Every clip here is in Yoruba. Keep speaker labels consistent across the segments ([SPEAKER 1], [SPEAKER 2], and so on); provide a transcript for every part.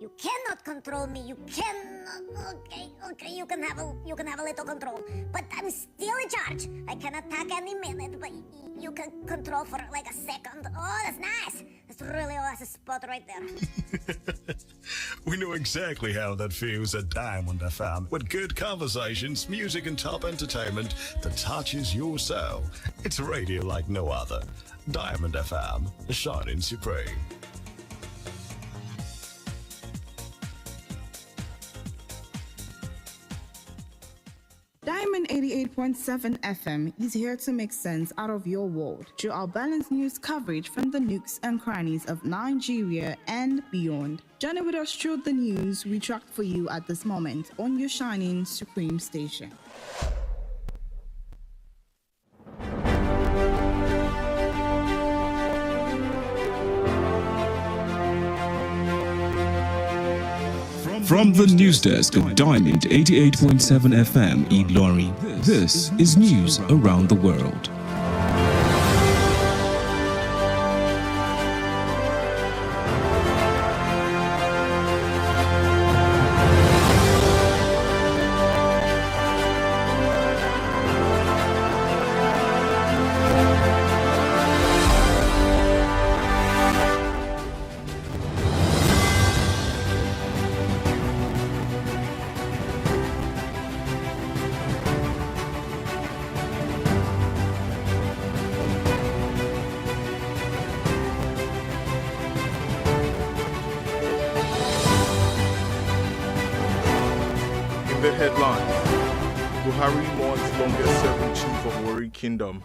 [SPEAKER 1] You cannot control me. You cannot. Okay. You can have a little control, but I'm still in charge. I can attack any minute, but you can control for like a second. Oh, that's nice. That's really a spot right there.
[SPEAKER 2] We know exactly how that feels at Diamond FM, with good conversations, music, and top entertainment that touches your soul. It's radio like no other. Diamond FM, shining supreme.
[SPEAKER 3] Diamond 88.7 FM is here to make sense out of your world through our balanced news coverage from the nooks and crannies of Nigeria and beyond. Journey with us through the news we tracked for you at this moment on your shining supreme station.
[SPEAKER 4] From the news desk of Diamond 88.7 FM Ilorin, this is news around the world.
[SPEAKER 5] The headline: Buhari wants longest-serving chief of Warri Kingdom.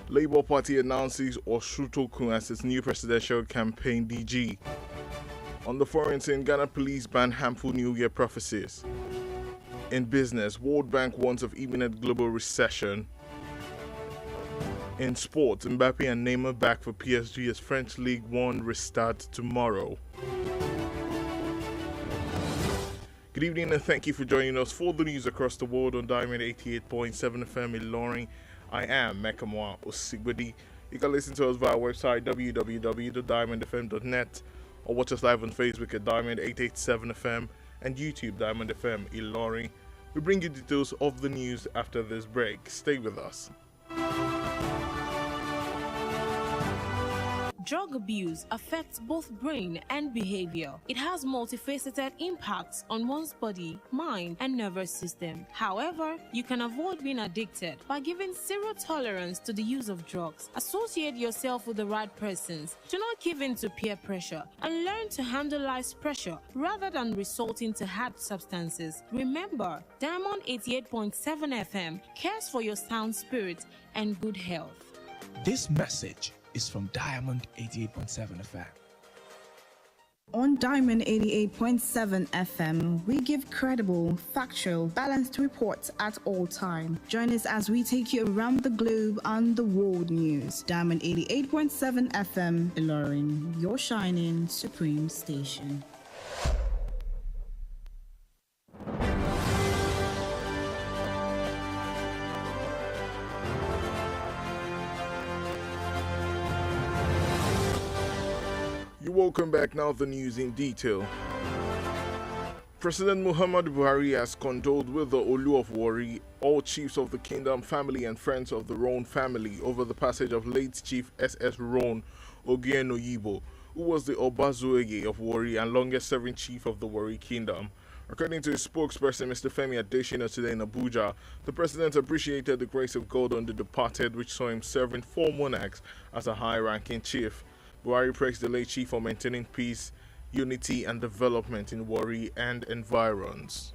[SPEAKER 5] Labour Party announces Oshutokun as its new presidential campaign DG. On the foreign scene, Ghana police ban harmful New Year prophecies. In business, World Bank warns of imminent global recession. In sports, Mbappe and Neymar back for PSG as French League One restart tomorrow. Good evening and thank you for joining us for the news across the world on Diamond 88.7 FM Ilorin. I am Mekamua Osigbodi. You can listen to us via our website www.diamondfm.net or watch us live on Facebook at Diamond 887 FM and YouTube Diamond FM Ilorin. We bring you details of the news after this break. Stay with us.
[SPEAKER 6] Drug abuse affects both brain and behavior. It has multifaceted impacts on one's body, mind, and nervous system. However, you can avoid being addicted by giving zero tolerance to the use of drugs. Associate yourself with the right persons. Do not give in to peer pressure and learn to handle life's pressure rather than resorting to hard substances. Remember, Diamond 88.7 FM cares for your sound spirit and good health.
[SPEAKER 7] This message is from Diamond 88.7 FM.
[SPEAKER 3] On Diamond 88.7 FM, we give credible, factual, balanced reports at all time. Join us as we take you around the globe on the world news. Diamond 88.7 FM, Ilorin, your shining supreme station.
[SPEAKER 5] Welcome back. Now the news in detail. President Muhammadu Buhari has condoled with the Olu of Warri, all chiefs of the kingdom, family and friends of the Roan family over the passage of late Chief S.S. Roan Ogienoyibo, who was the Obazuege of Warri and longest-serving chief of the Warri kingdom. According to his spokesperson, Mr. Femi Adesina, today in Abuja, the president appreciated the grace of God on the departed, which saw him serving 4 monarchs as a high-ranking chief. Buhari praised the late chief for maintaining peace, unity and development in Warri and environs.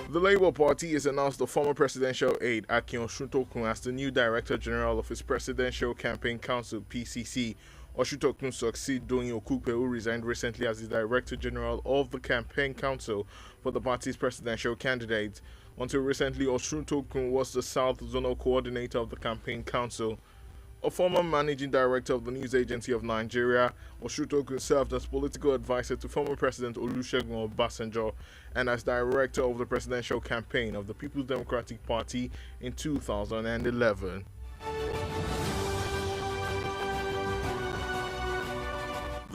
[SPEAKER 5] The Labour Party has announced the former presidential aide Akin Osuntokun as the new Director General of its Presidential Campaign Council (PCC). Osuntokun succeeds Doyin Okupe, who resigned recently as the Director General of the Campaign Council for the party's presidential candidate. Until recently, Osuntokun was the South Zonal Coordinator of the Campaign Council. A former Managing Director of the News Agency of Nigeria, Osuntokun served as political advisor to former President Olusegun Obasanjo and as Director of the Presidential Campaign of the People's Democratic Party in 2011.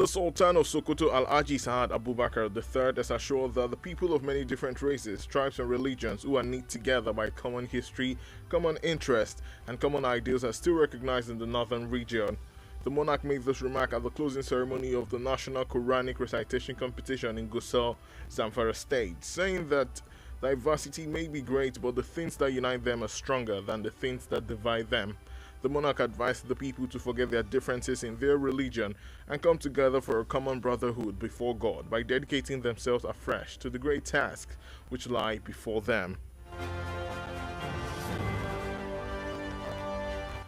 [SPEAKER 5] The Sultan of Sokoto Alhaji Saad Abubakar III has assured that the people of many different races, tribes and religions who are knit together by common history, common interest and common ideals are still recognized in the northern region. The monarch made this remark at the closing ceremony of the National Quranic Recitation Competition in Gusau, Zamfara State, saying that diversity may be great, but the things that unite them are stronger than the things that divide them. The monarch advised the people to forget their differences in their religion and come together for a common brotherhood before God by dedicating themselves afresh to the great tasks which lie before them.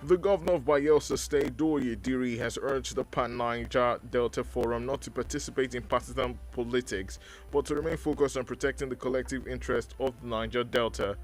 [SPEAKER 5] The governor of Bayelsa State, Doye Diri, has urged the Pan-Niger Delta Forum not to participate in partisan politics, but to remain focused on protecting the collective interest of the Niger Delta.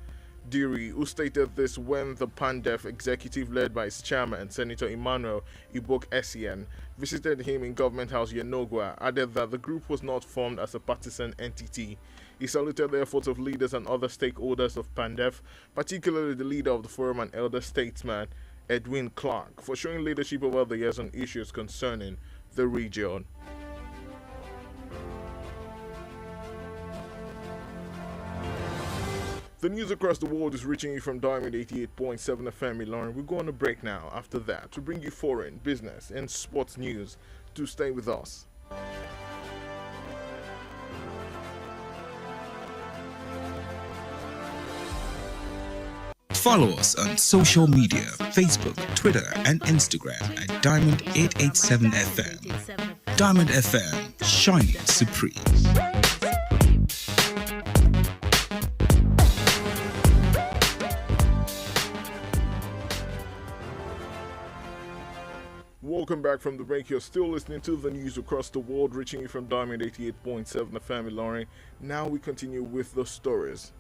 [SPEAKER 5] Diri, who stated this when the PANDEF executive led by its chairman, Senator Emmanuel Ibok Essien, visited him in Government House Yenogwa, added that the group was not formed as a partisan entity. He saluted the efforts of leaders and other stakeholders of PANDEF, particularly the leader of the forum and elder statesman, Edwin Clark, for showing leadership over the years on issues concerning the region. The news across the world is reaching you from Diamond 88.7 FM Ilorin. We'll go on a break now. After that, to bring you foreign, business, and sports news. Do stay with us.
[SPEAKER 4] Follow us on social media, Facebook, Twitter, and Instagram at Diamond887FM. Diamond FM, shining supreme.
[SPEAKER 5] Welcome back from the break. You're still listening to the news across the world, reaching you from Diamond 88.7 FM Ilorin. Now we continue with the stories.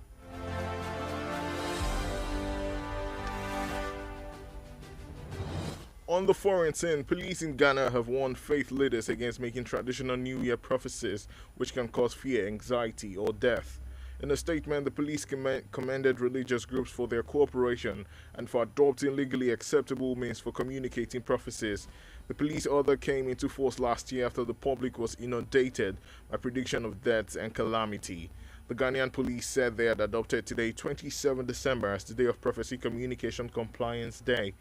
[SPEAKER 5] On the foreign scene, police in Ghana have warned faith leaders against making traditional New Year prophecies which can cause fear, anxiety, or death. In a statement, the police commended religious groups for their cooperation and for adopting legally acceptable means for communicating prophecies. The police order came into force last year after the public was inundated by prediction of deaths and calamity. The Ghanaian police said they had adopted today, 27 December, as the Day of Prophecy Communication Compliance Day.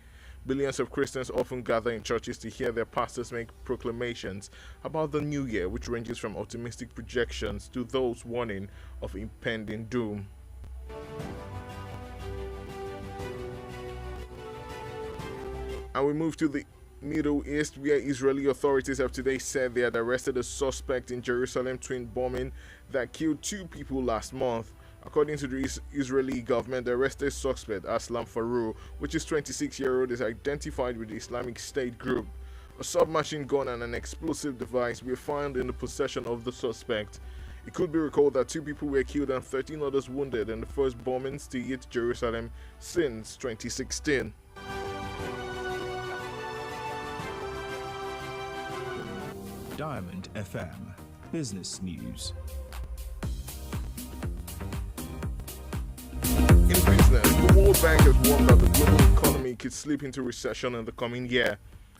[SPEAKER 5] Billions of Christians often gather in churches to hear their pastors make proclamations about the new year, which ranges from optimistic projections to those warning of impending doom. And we move to the Middle East, where Israeli authorities have today said they had arrested a suspect in Jerusalem twin bombing that killed 2 people last month. According to the Israeli government, the arrested suspect, Aslam Farouk, which is 26-year-old, is identified with the Islamic State group. A submachine gun and an explosive device were found in the possession of the suspect. It could be recalled that 2 people were killed and 13 others wounded in the first bombings to hit Jerusalem since 2016.
[SPEAKER 7] Diamond FM Business News.
[SPEAKER 5] In business, the World Bank has warned that the global economy could slip into recession in the coming year.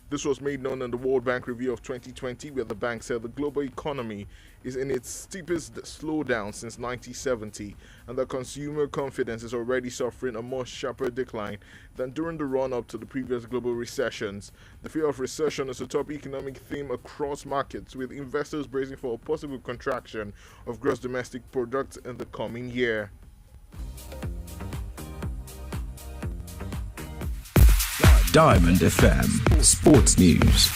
[SPEAKER 5] This was made known in the World Bank review of 2020, where the bank said the global economy is in its steepest slowdown since 1970, and that consumer confidence is already suffering a much sharper decline than during the run-up to the previous global recessions. The fear of recession is a top economic theme across markets, with investors bracing for a possible contraction of gross domestic product in the coming year.
[SPEAKER 4] Diamond FM Sports News.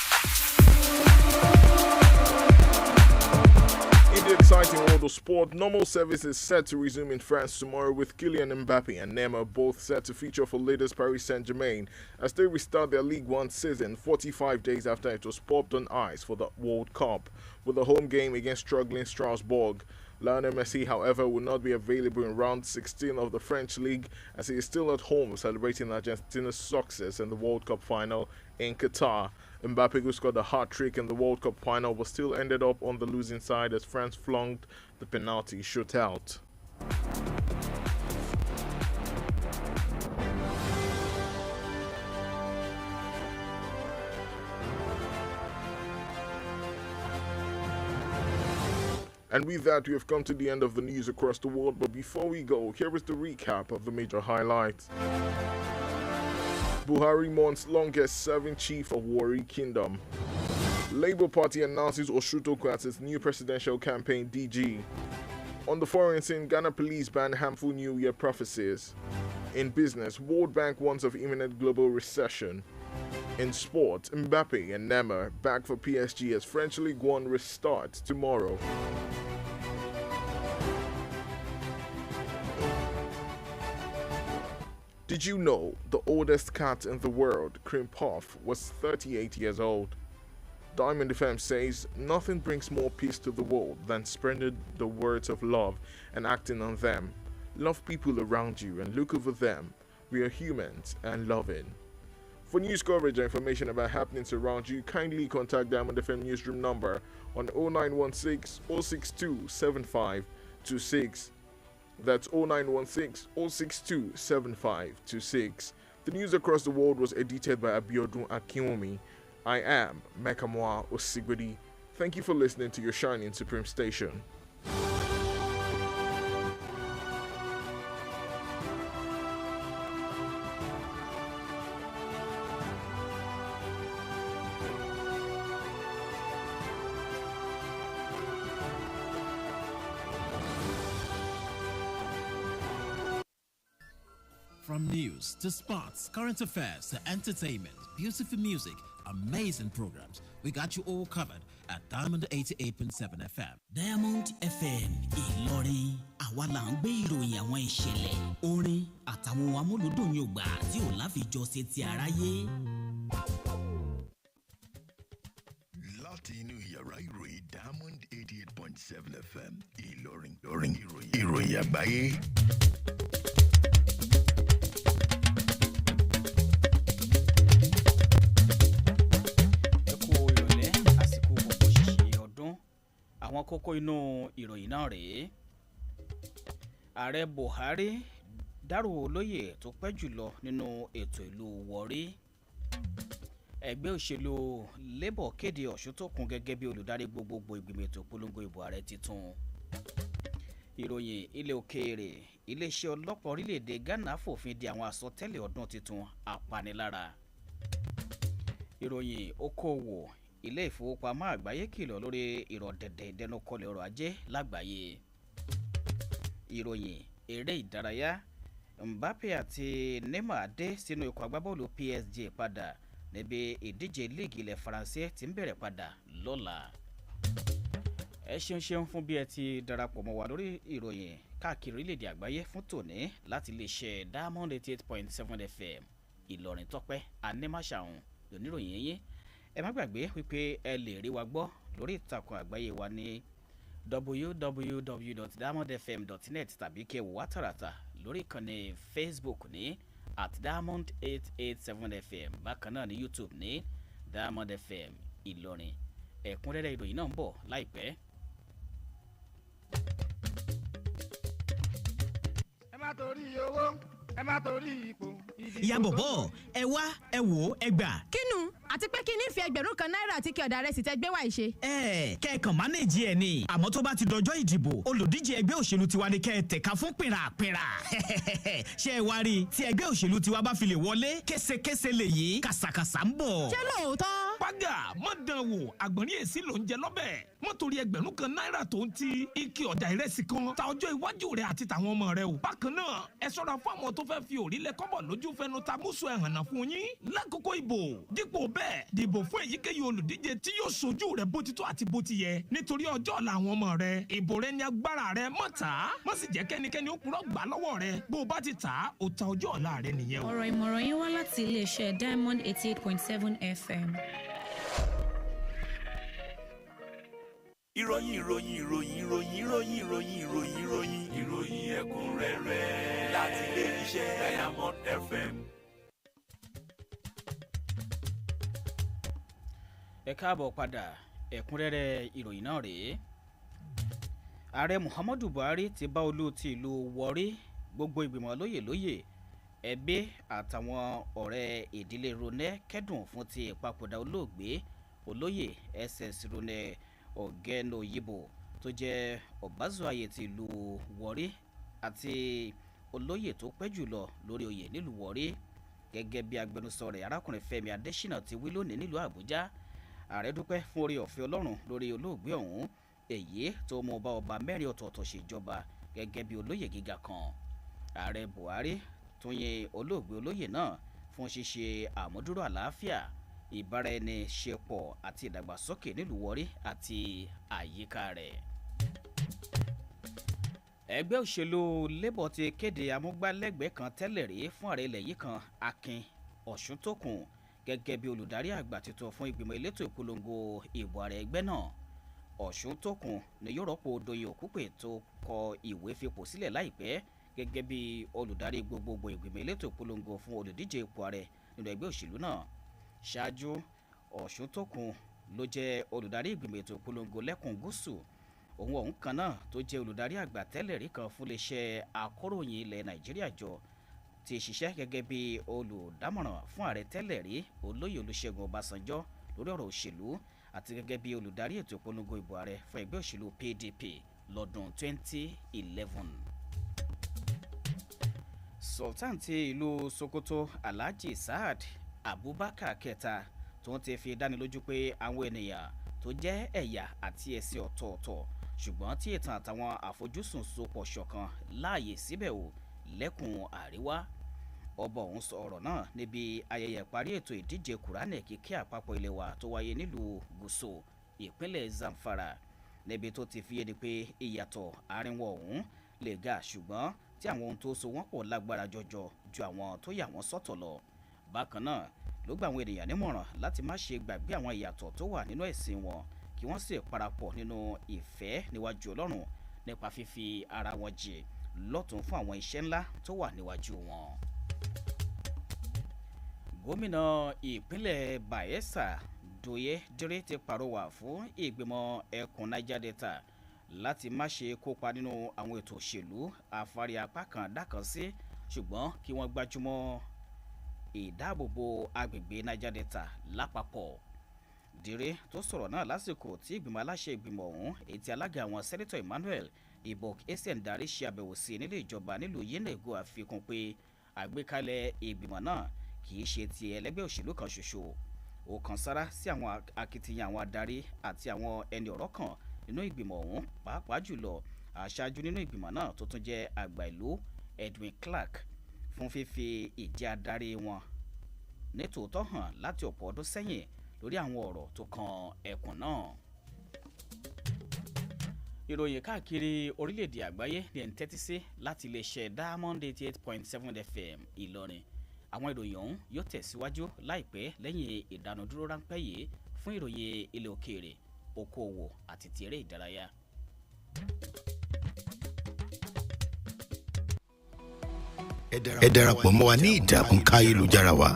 [SPEAKER 5] In the exciting world of sport, normal service is set to resume in France tomorrow, with Kylian Mbappe and Neymar both set to feature for latest Paris Saint-Germain as they restart their Ligue 1 season 45 days after it was popped on ice for the World Cup, with a home game against struggling Strasbourg. Lionel Messi, however, will not be available in round 16 of the French League, as he is still at home celebrating Argentina's success in the World Cup final in Qatar. Mbappe, who scored a hat-trick in the World Cup final, but still ended up on the losing side as France flunked the penalty shootout. And with that, we have come to the end of the news across the world. But before we go, here is the recap of the major highlights. Buhari mourns longest-serving chief of Warri Kingdom. Labour Party announces Oshutoku as its new presidential campaign DG. On the foreign scene, Ghana police ban harmful New Year prophecies. In business, World Bank warns of imminent global recession. In sport, Mbappe and Neymar back for PSG as French League One restarts tomorrow. Did you know the oldest cat in the world, Cream Puff, was 38 years old? Diamond FM says nothing brings more peace to the world than spreading the words of love and acting on them. Love people around you and look over them. We are humans and loving. For news coverage and information about happenings around you, kindly contact Diamond FM newsroom number on 0916 062 7526. That's 0916 062 7526. The news across the world was edited by Abiodun Akinwumi. I am Mekamua Osigbodi. Thank you for listening to your shining supreme station.
[SPEAKER 8] From news to sports, current affairs to entertainment, beautiful music, amazing programs, we got you all covered at Diamond 88.7 FM.
[SPEAKER 9] Diamond FM Ìlọrin, àwa là ń gbé ìròyìn àwọn ìṣẹ̀lẹ̀, orin àtàwọn amúlùdùn yògbà tí ò láfijọ́ ṣe ti aráyé.
[SPEAKER 10] Láti inú yàrá ìròyìn Diamond 88.7 FM Ìlọrin, ìròyìn àgbáyé.
[SPEAKER 11] Àwọn kókó inú ìròyìn náà rèé. Ààrẹ Buhari dárò olóyè tó pẹ́ jùlọ nínú ètò ìlú Warri. Ẹgbẹ́ òṣèlú Labour kéde Ọ̀ṣúntòkun gẹ́gẹ́ bí olùdarí gbogbogbò ìgbìmọ̀ ètò ìpolongo ìbò ààrẹ titun. Ìròyìn ilẹ̀ òkèèrè, iléeṣẹ́ ọlọ́pàá orílẹ̀-èdè Ghana fòfin de àwọn àsọtẹ́lẹ̀ ọdún titun apanilára. Ìròyìn okòwò, ilé ìfowópamọ́ àgbáyé kìlọ̀ lórí ìrọ̀dẹ̀dẹ̀ ìdẹnukọlẹ̀ ọrọ̀ ajé lágbàáyé. Ìròyìn eré ìdárayá, Mbappe àti Neymar dé sínú ikọ̀ agbábọ́ọ̀lù PSG padà níbi ìdíje líìgì ilẹ̀ Faransé tí ń bẹ̀rẹ̀ padà lọ́la. Ẹ ṣeun fún bí ẹ ti darapọ̀ mọ́ wa lórí ìròyìn káàkiri orílẹ̀-èdè àgbáyé fún tòní láti iléeṣẹ́ Diamond 88.7 FM Ìlọrin. Tope Animasahun lóníròyìn yín. Ẹ má gbàgbé wípé ẹ lè rí wa gbọ́ lórí ìtàkùn àgbáyé wa ní www.diamondfm.net tàbí kẹ́ wò wá tààràtà lórí ìkànnì Facebook ní @diamond887fm, bákan náà ní YouTube ní Diamond FM Ìlọrin. Ẹ̀kúnrẹ́rẹ́ ìròyìn náà ń bọ̀ láìpẹ́.
[SPEAKER 12] Ẹ má torí owó, ẹ má torí ipò.
[SPEAKER 9] Ìyá bọ̀bọ̀, ẹ wá, ẹ wò, ẹ gbà.
[SPEAKER 13] Kínú àti pé kí ní fi ẹgbẹ̀rún kan náírà àti kí ọ̀dà rẹ̀ sì tẹ́ gbé wá ìṣe.
[SPEAKER 9] Kẹ́ẹ̀kan mánéèjì ẹ̀ ni, àmọ́ tó bá ti dọjọ́ ìdìbò olùdíje ẹgbẹ́ òṣèlú tiwa ni kẹ́ ẹ tẹ̀ka fún pìràpìrà. Ṣé ẹ wá rí tí ẹgbẹ́ òṣèlú tiwa bá fi lè wọlé késekése lè yí kàsàkàsà ń bọ̀.
[SPEAKER 13] Ṣé lóòótọ́?
[SPEAKER 7] Págà má dán wò, àgbọ̀nrín èsì ló ń jẹ lọ́bẹ̀. Wọ́n torí ẹgbẹ̀rún kan náírà tó ń ti ike ọ̀dà ìrẹsì kan ta ọjọ́ iwájú rẹ̀ àti tàwọn ọmọ rẹ̀ o. Bákan náà, ẹ ṣọ́ra fún àwọn tó fẹ́ fi òrílẹ̀ kọ́bọ̀ lójú fẹnu ta múṣọ ẹ̀hànà fún yín lákòókò ìbò. Dípò bẹ́ẹ̀, dìbò fún èyíkéyìí olùdíje tí yóò ṣojú rẹ̀ bó ti tó àti bó ti yẹ. Nítorí ọjọ́ ọ̀la àwọn ọmọ rẹ̀, ìbò rẹ̀ ní agbára rẹ̀ mọ̀ tà. Má sì jẹ́ kẹ́nikẹ́ni ó purọ́ gbà lọ́wọ́ rẹ̀. Bó o bá ti tà á, ó ta ọjọ́ ọ̀la rẹ̀ nìyẹn o.
[SPEAKER 14] Ọ̀rọ̀ ìmọ̀ràn yín wá láti iléeṣẹ́ Diamond 88.7 FM.
[SPEAKER 15] ìròyìn ẹ̀kúnrẹ́rẹ́ láti iléeṣẹ́ Diamond FM.
[SPEAKER 11] Ẹ káàbọ̀ padà, ẹ̀kúnrẹ́rẹ́ ìròyìn náà rèé. Ààrẹ Muhammadu Buhari ti bá olú ti ìlú Warri, gbogbo ìgbìmọ̀ lóyè ẹbí àtàwọn ọ̀rẹ́ ìdílé Ronẹ kẹ́dùn fún ti ìpapòdà olóògbé olóyè SS Ronẹ Ogenoyibo tó jẹ́ ọ̀bázùayè ti ìlú Warri àti olóyè tó pẹ́ jùlọ lórí oyè nílùú Warri. Gẹ́gẹ́ bí agbẹnusọ rẹ̀ arákùnrin Fẹ́mi Adésínà ti wí lónìí nílùú Àbújá, ààrẹ dúpẹ́ fún oore ọ̀fẹ́ Ọlọ́run lórí olóògbé ọ̀hún, èyí tó mú ọba mẹ́rin ọ̀tọ̀ọ̀tọ̀ ṣèjọba gẹ́gẹ́ bí olóyè gíga kan. Ààrẹ Buhari tún yin olóògbé olóyè náà fún ṣíṣe àmúdúró àlàáfíà, ìbáraẹniṣepọ̀ àti ìdàgbàsókè nílùú Warri àti àyíká rẹ̀. Ẹgbẹ́ òṣèlú Labour ti kéde amúgbálẹ́gbẹ̀ẹ́ kan tẹ́lẹ̀ rí fún ààrẹ ilẹ̀ yìí kan Akin Ọ̀ṣúntókùn gẹ́gẹ́ bí olùdarí àgbà tuntun fún ìgbìmọ̀ elétò ìpolongo ìbò ààrẹ ẹgbẹ́ náà. Ọ̀ṣúntókùn ni yóò rọ́pò Doyin Òkúpè tó kọ ìwé fipò sílẹ̀ láìpẹ́ gẹ́gẹ́ bí olùdarí gbogbogbò ìgbìmọ̀ elétò ìpolongo fún olùdíje ipò ààrẹ nínú ẹgbẹ́ òṣèlú náà. Ṣáájú, Ọ̀ṣúntókùn ló jẹ́ olùdarí ìgbìmọ̀ ètò ìpolongo lẹ́kùn gúúsù. Òun ọ̀hún kan náà tó jẹ́ olùdarí àgbà tẹ́lẹ̀ rí kan fún iléeṣẹ́ akọ̀ròyìn ilẹ̀ Nàìjíríà jọ ti ṣiṣẹ́ gẹ́gẹ́ bí olùdámọ̀ràn fún ààrẹ tẹ́lẹ̀ rí olóyè Olúṣẹ́gun Ọbásanjọ́ lórí ọ̀rọ̀ òṣèlú àti gẹ́gẹ́ bí olùdarí ètò ìpolongo ìbò ààrẹ fún ẹgbẹ́ òṣèlú PDP lọ́dún 2011. Sultan ti ìlú Sokoto Alhaji Saad Abubakar kẹta tó ń ti fi dánilójú pé àwọn ènìyàn tó jẹ́ ẹ̀yà àti ẹ̀sìn ọ̀tọ̀ọ̀tọ̀ ṣùgbọ́n tí ìtàn àtàwọn àfojúsùn sopọ̀ ṣọ̀kan láàyè síbẹ̀ ò lẹ́kùn àríwá. Ọba ọ̀hún sọ ọ̀rọ̀ náà níbi ayẹyẹ ìparí ètò ìdíje Kùránì kíké àpapọ̀ ilẹ̀ wa tó wáyé nílùú Gúúsù ìpínlẹ̀ Zamfara, níbi tó ti fi yéde pé ìyàtọ̀ àárín wọn ọ̀hún lè ga ṣùgbọ́n tí àwọn ohun tó so wọ́n pọ̀ lágbára jọjọ ju àwọn tó yà wọ́n sọ́tọ̀ lọ. Bákan náà ló gba àwọn ènìyàn nímọ̀ràn láti má ṣe gbàgbé àwọn ìyàtọ̀ tó wà nínú ẹ̀sìn wọn kí wọ́n sì parapọ̀ nínú ìfẹ́ níwájú Ọlọ́run nípa fífi ara wọn jì lọ́tùn fún àwọn iṣẹ́ ńlá tó wà níwájú wọn. Gómìnà ìpínlẹ̀ Bayelsa Doye Dire ti pàrọwà fún ìgbìmọ̀ ẹkùn Niger Delta láti má ṣe kópa nínú àwọn ètò òṣèlú àfárí apá kan dákan sí, ṣùgbọ́n kí wọ́n gbájúmọ́ ìdáàbòbò agbègbè Niger Delta lápapọ̀. Dire tó sọ̀rọ̀ náà lásìkò tí ìgbìmọ̀ aláṣẹ ìgbìmọ̀ ọ̀hún èyí tí alága àwọn sẹ́nẹ́tọ̀ Emmanuel Ibok Esen darí ṣe àbẹ̀wò sí nílé ìjọba nílùú Yenego àfikún pé àgbékalẹ̀ ìgbìmọ̀ náà kì í ṣe ti ẹlẹ́gbẹ́ òṣèlú kan ṣoṣo. Ó kan sára sí àwọn akitiyan àwọn adarí àti àwọn ẹni ọ̀rọ̀ kan nínú ìgbìmọ̀ ọ̀hún, pàápàá jùlọ aṣáájú nínú ìgbìmọ̀ náà tó tún jẹ́ àgbà ìlú Edwin Clark fún fífi ìjẹ́ adarí wọn nítòótọ́ hàn láti ọ̀pọ̀ ọdún sẹ́yìn lórí àwọn ọ̀rọ̀ tó kan ẹkùn náà. Ìròyìn káàkiri orílẹ̀-èdè àgbáyé ní ẹ̀ ń tẹ́tí sí láti iléeṣẹ́ Diamond 88.7 FM Ìlọrin. Àwọn ìròyìn ọ̀hún yóò tẹ̀síwájú láìpẹ́ lẹ́yìn ìdánudúró ráńpẹ́ yìí fún ìròyìn ilẹ̀ òkèèrè, okòòwò àti ti eré ìdárayá.
[SPEAKER 10] Ẹ darapọ̀ mọ́ wa ní ìtàkùn káyélujára wa,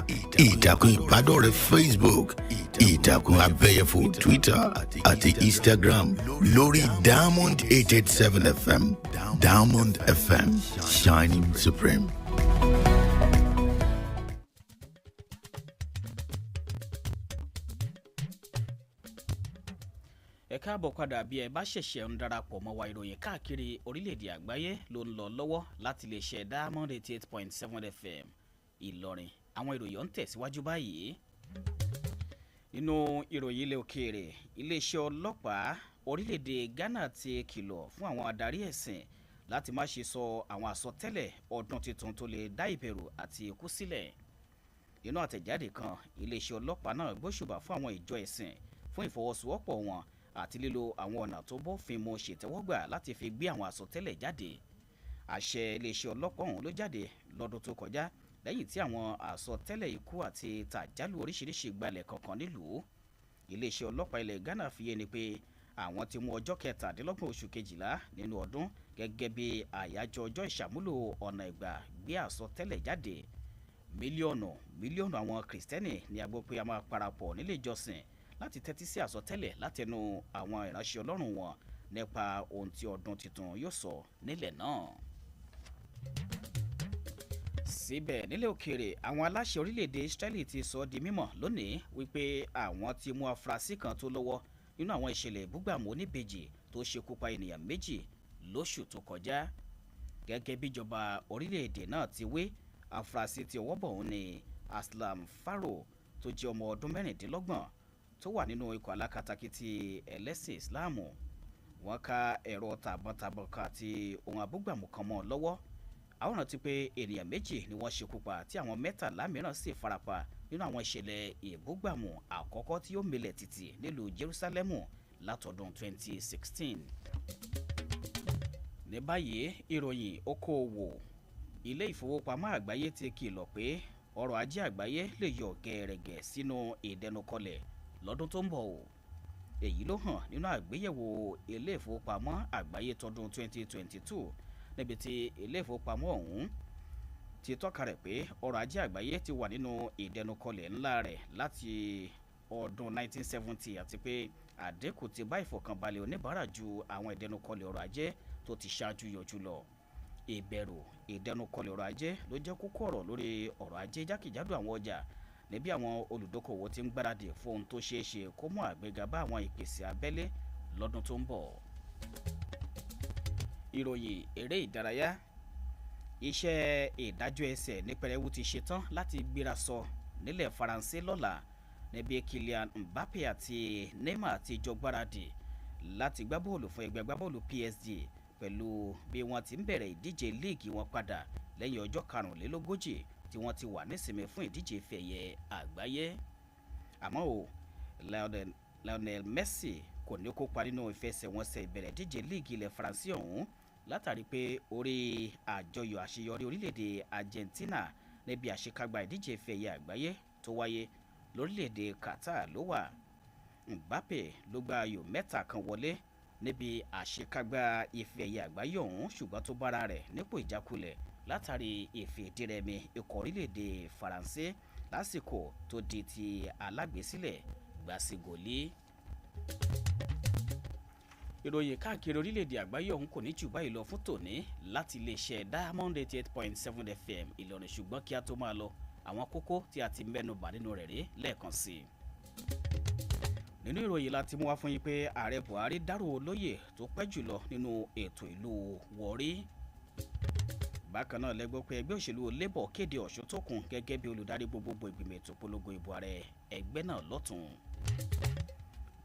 [SPEAKER 10] ìtàkùn ìbádọ́rẹ̀ẹ́ Facebook, ìtàkùn abẹ́yẹfò Twitter àti Instagram lórí Diamond 887 FM. Diamond FM, shining supreme.
[SPEAKER 11] Ẹ káàbọ̀ padà bí ẹ bá ṣẹ̀ṣẹ̀ ń darapọ̀ mọ́ wa, ìròyìn káàkiri orílẹ̀-èdè àgbáyé ló ń lọ lọ́wọ́ láti lè ṣe Diamond 88.7 FM Ìlọrin. Àwọn ìròyìn ń tẹ̀síwájú báyìí. Nínú ìròyìn ilẹ̀ òkèèrè, iléeṣẹ́ ọlọ́pàá orílẹ̀-èdè Ghana ti kìlọ̀ fún àwọn adarí ẹ̀sìn láti má ṣe sọ àwọn àsọtẹ́lẹ̀ ọdún tuntun tó lè dá ìbẹ̀rù àti ikú sílẹ̀. Nínú àtẹ̀jáde kan, iléeṣẹ́ ọlọ́pàá náà gbóṣùbà fún àwọn ìjọ ẹ̀sìn fún ìfọwọ́sowọ́pọ̀ wọn àti lílo àwọn ọ̀nà tó bófin mu ṣètẹ́wọ́gbà láti fi gbé àwọn àsọtẹ́lẹ̀ jáde. Àṣẹ iléeṣẹ́ ọlọ́pàá ọ̀hún ló jáde lọ́dún tó kọjá lẹ́yìn tí àwọn àsọtẹ́lẹ̀ ikú àti tàjálù oríṣiríṣi gbalẹ̀ kankan nílùú. Iléeṣẹ́ ọlọ́pàá ilẹ̀ Ghana fi yé ni pé àwọn ti mú ọjọ́ 17 oṣù kejìlá nínú ọdún gẹ́gẹ́ bí àyájọ́ ọjọ́ ìṣàmúlò ọ̀nà ìgbà gbé àsọtẹ́lẹ̀ jáde. Mílíọ̀nù àwọn Kìrìsìtẹ́nì ni a gbọ́ pé a máa parapọ̀ nílé ìjọsìn láti tẹ́tí sí àsọtẹ́lẹ̀ látẹnu àwọn ìránṣẹ́ Ọlọ́run wọn nípa ohun tí ọdún tuntun yóò sọ nílẹ̀ náà. Síbẹ̀ nílẹ̀ òkèèrè, àwọn aláṣẹ orílẹ̀-èdè Israeli ti sọ di mímọ̀ lónìí wípé àwọn ti mú afurasí kan tó lọ́wọ́ nínú àwọn ìṣẹ̀lẹ̀ ìbúgbàmù oníbejì tó ṣekú pa ènìyàn méjì lóṣù tó kọjá. Gẹ́gẹ́ bí ìjọba orílẹ̀-èdè náà ti wé, afurasí tí ọwọ́ bọ̀ òun ni Aslam Faro tó jẹ́ ọmọ ọdún 26 tó wà nínú ikọ̀ alákatakítí ẹlẹ́sìn Islam. Wọ́n ká ẹ̀rọ tàbọ̀tàbọ̀ kan àti ohun abúgbàmù kan mọ́ ọ lọ́wọ́. Àwọn rántí pé ènìyàn méjì ni wọ́n ṣekú pa tí àwọn 13 mìíràn sì farapa nínú àwọn ìṣẹ̀lẹ̀ ìbúgbàmù àkọ́kọ́ tí ó milẹ̀ tìtì nílùú Jerúsálẹ́mù látọdún 2016. Ní báyìí ìròyìn okòòwò. Ilé ìfowópamọ́ àgbáyé ti kìlọ̀ pé ọrọ̀ ajé àgbáyé lè yọ gẹ̀rẹ̀gẹ̀ sínú ìdẹnukọlẹ̀ lọ́dún tó ń bọ̀ o. Èyí ló hàn nínú àgbéyẹ̀wò ilé ìfowópamọ́ àgbáyé tọdún 2022 níbi tí ilé ìfowópamọ́ ọ̀hún ti tọ́ka rẹ̀ pé ọrọ̀ ajé àgbáyé ti wà nínú ìdẹnukọlẹ̀ ńlá rẹ̀ láti ọdún 1970 àti pé àdínkù ti bá ìfọ̀kànbalẹ̀ oníbàárà ju àwọn ìdẹnukọlẹ̀ ọrọ̀ ajé tó ti ṣáájú yọjú lọ. Ìbẹ̀rù ìdẹnukọlẹ̀ ọrọ̀ ajé ló jẹ́ kókó ọ̀rọ̀ lórí ọrọ̀ ajé jákèjádò àwọn ọjà níbi àwọn olùdókòwò ti ń gbáradì fún ohun tó ṣeé ṣe kó mú àgbéga bá àwọn ìpèsè abẹ́lé lọ́dún tó ń bọ̀. Ìròyìn eré ìdárayá. Iṣẹ́ ìdájọ́ ẹsẹ̀ ní pẹrẹwu ti ṣetán láti gbéra sọ nílẹ̀ Faransé lọ́la níbi Kylian Mbappe àti Neymar ti jọ gbáradì láti gbá bọ́ọ̀lù fún ẹgbẹ́ agbábọ́ọ̀lù PSG pẹ̀lú bí wọ́n ti ń bẹ̀rẹ̀ ìdíje líìgì wọn padà lẹ́yìn ọjọ́ 45 tí wọ́n ti wà nísinmi fún ìdíje ife ẹ̀yẹ àgbáyé. Àmọ́ o Lionel Messi kò ní kópa nínú ìfẹsẹ̀wọnsẹ̀ ìbẹ̀rẹ̀ ìdíje líìgì ilẹ̀ Faransé ọ̀hún látàrí pé orí àjọyọ̀ àṣeyọrí orílẹ̀-èdè Argentina níbi àṣekágbá ìdíje ife ẹ̀yẹ àgbáyé tó wáyé lórílẹ̀-èdè Qatar ló wà. Mbappe ló gba ayò 3 kan wọlé níbi àṣekágbá ife ẹ̀yẹ àgbáyé ọ̀hún ṣùgbọ́n tó bára rẹ̀ nípò ìjákulẹ̀ látàrí ìfìdírẹmi ikọ̀ orílẹ̀-èdè Faransé lásìkò tó di ti alágbèsílẹ̀ gbàsígòlì. Ìròyìn káàkiri orílẹ̀-èdè àgbáyé ọ̀hún kò ní jù báyìí lọ fún tòní láti iléeṣẹ́ Diamond 88.7 FM Ìlọrin, ṣùgbọ́n kí a tó máa lọ àwọn kókó tí a ti mẹ́nubà nínú rẹ̀ rí lẹ́ẹ̀kan sí i. Nínú ìròyìn láti mú wá fún yín pé ààrẹ Buhari dárò olóyè tó pẹ́ jùlọ nínú ètò ìlú Warri. Bákan náà lẹ́gbọ́ pé ẹgbẹ́ òṣèlú Labour kéde Ọ̀ṣun Tókun gẹ́gẹ́ bí olùdarí gbogbogbò ìgbìmọ̀ ètò polongo ìbò ààrẹ ẹgbẹ́ náà lọ́tùn.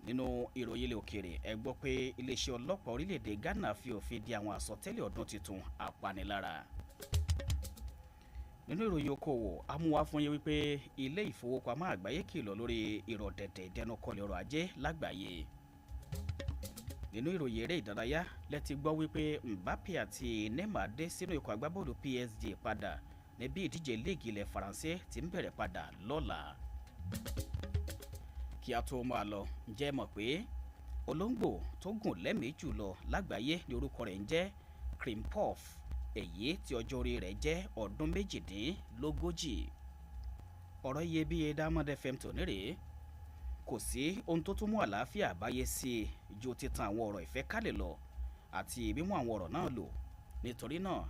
[SPEAKER 11] Nínú ìròyìn ilẹ̀ òkèèrè ẹ gbọ́ pé iléeṣẹ́ ọlọ́pàá orílẹ̀-èdè Ghana fi òfin di àwọn àsọtẹ́lẹ̀ ọdún tuntun apanilára. Nínú ìròyìn okòwò amúwá fún yín wípé ilé ìfowópamọ́ àgbáyé kìlọ̀ lórí ìrọ̀dẹ̀dẹ̀ ìdẹnukọlẹ̀ ọrọ̀ ajé lágbàáyé. Nínú ìròyìn eré ìdárayá lẹ́ti gbọ́ wípé Mbappe àti Neymar dé sínú ikọ̀ agbábọ́ọ̀lù PSG padà níbi ìdíje líìgì ilẹ̀ Faransé tí ń bẹ̀rẹ̀ padà lọ́la. Kí a tó máa lọ ǹjẹ́ mọ̀ pé olóńgbò tó gùn lẹ́mìí jùlọ lágbàáyé ní orúkọ rẹ̀ ń jẹ́ Krimpov, èyí tí ọjọ́ orí rẹ̀ jẹ́ ọdún 18. Ọ̀rọ̀ iyebíye Diamond FM tòní rèé. Kò sí ohun tó tún mú àlàáfíà báyé sí i ju títan àwọn ọ̀rọ̀ ìfẹ́ kálẹ̀ lọ àti mímú àwọn ọ̀rọ̀ náà lò. Nítorí náà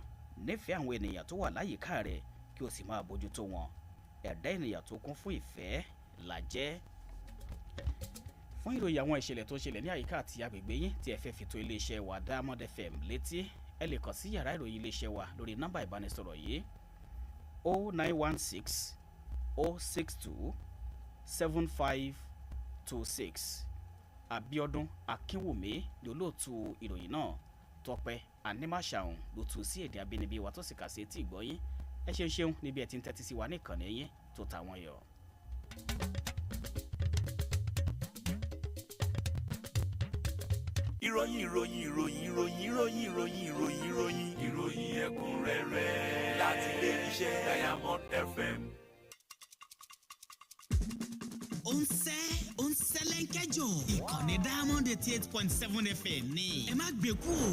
[SPEAKER 11] nífẹ̀ẹ́ àwọn ènìyàn tó wà láyìíká rẹ̀ kí o sì máa bójútó wọn. Ẹ̀dá ènìyàn tó kún fún ìfẹ́ là jẹ́. Fún ìròyìn àwọn ìṣẹ̀lẹ̀ tó ṣẹlẹ̀ ní àyíká àti agbègbè yín tí ẹ fẹ́ fi tó iléeṣẹ́ wa Diamond FM létí, ẹ lè kàn sí yàrá ìròyìn iléeṣẹ́ wa lórí nọ́mbà ìbánisọ̀rọ̀ yìí 0916 062 7526. Abíọ́dún Akínwùmí ni olóòtú ìròyìn náà. Tope Animasahun ló tú sí èdè abínibí wa tó sì kà sí etí ìgbọ́yín. Ẹ ṣeun níbi ẹ ti ń tẹ́tí sí wa ní ìkànnì yín tó ta wọn yọ.
[SPEAKER 15] ìròyìn ẹ̀kúnrẹ́rẹ́ láti ilé-iṣẹ́ Diamond FM.
[SPEAKER 9] ó ń sẹ́lẹ̀ ń kẹjọ ìkànnì Diamond 88.7 FM ní ẹ má gbé kú o.